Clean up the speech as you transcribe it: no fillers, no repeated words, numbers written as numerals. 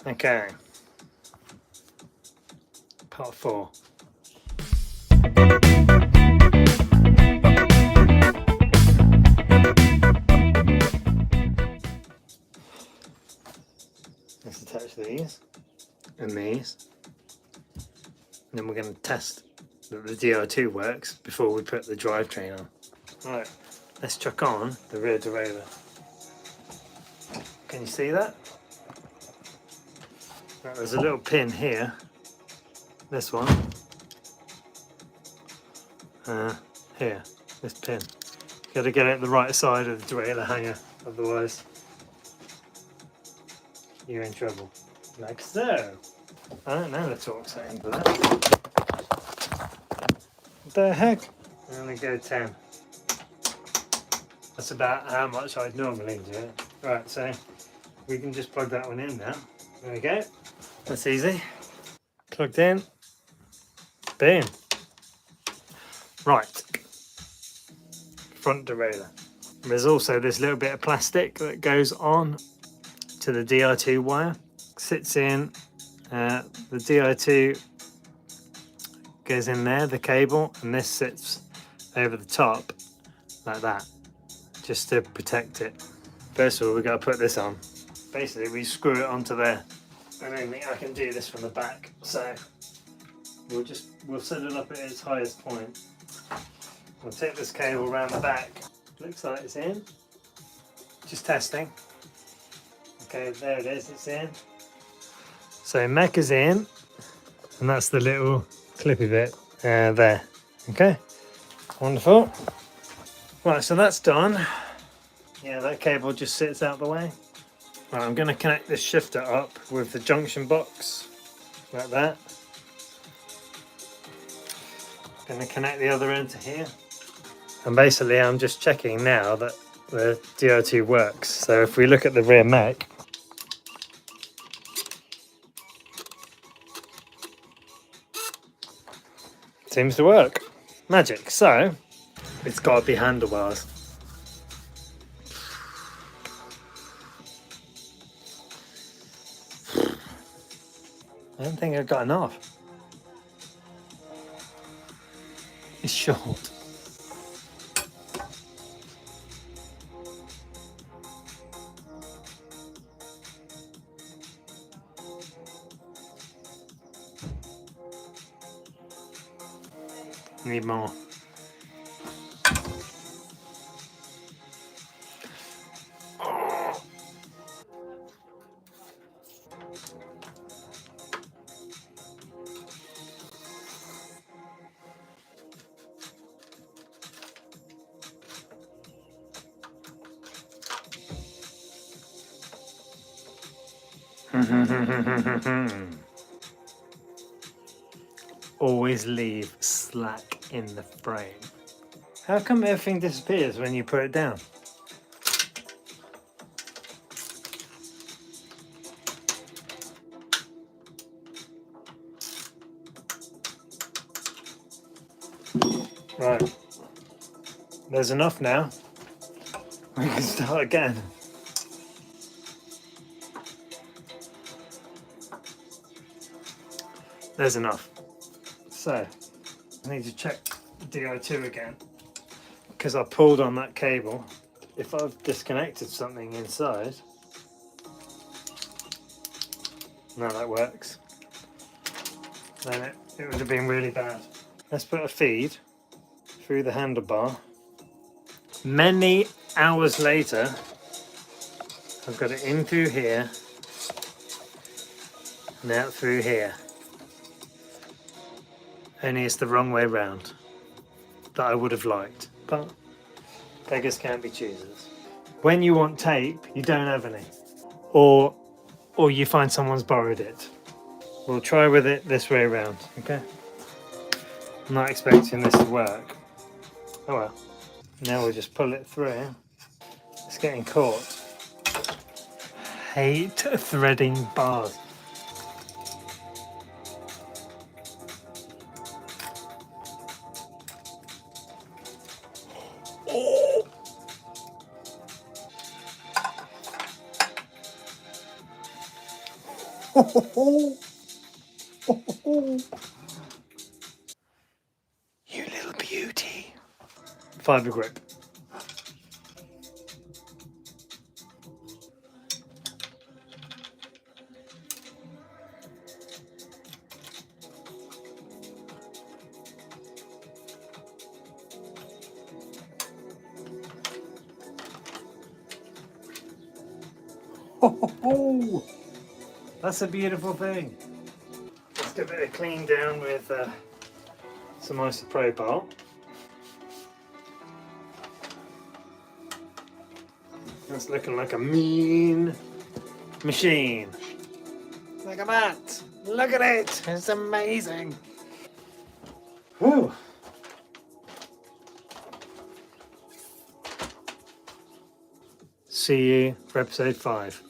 Okay. Part 4. Let's attach these and these. And then we're going to test that the Di2 works before we put the drivetrain on. Right, let's chuck on the rear derailleur. Can you see that? Right, there's a little pin here. This one. Here, this pin. Got to get it the right side of the derailleur hanger, otherwise you're in trouble. Like so. I don't know the torque setting for that. What the heck? I'm gonna go 10. That's about how much I'd normally do it. Right, so we can just plug that one in now. There we go. That's easy. Plugged in. Boom. Right. Front derailleur. There's also this little bit of plastic that goes on to the Di2 wire. Sits in. The Di2 goes in there, the cable, and this sits over the top like that, just to protect it. First of all, we've got to put this on. Basically, we screw it onto there. I don't think I can do this from the back, so we'll set it up at its highest point. We'll take this cable around the back. Looks like it's in. Just testing. Okay, there it is, it's in. So mech is in, and that's the little clippy bit there. Okay, wonderful. Right, so that's done. Yeah, that cable just sits out the way. Right, I'm going to connect this shifter up with the junction box, like that. Going to connect the other end to here. And basically I'm just checking now that the Di2 works. So if we look at the rear mech, seems to work. Magic. So it's got to be handlebars. I don't think I've got enough. It's short. Need more. Always leave slack in the frame. How come everything disappears when you put it down? Right, there's enough now. We can start again. There's enough. So, I need to check Di2 again, because I pulled on that cable. If I've disconnected something inside, now that works, then it would have been really bad. Let's put a feed through the handlebar. Many hours later, I've got it in through here and out through here. Only it's the wrong way round that I would have liked, but beggars can't be choosers. When you want tape, you don't have any, or you find someone's borrowed it. We'll try with it this way around, okay? I'm not expecting this to work. Oh well. Now we'll just pull it through. It's getting caught. Hate threading bars. You little beauty. Fibre grip. That's a beautiful thing. Let's give it a clean down with some isopropyl. That's looking like a mean machine. Look at that! Look at it! It's amazing! Whew! See you for episode 5.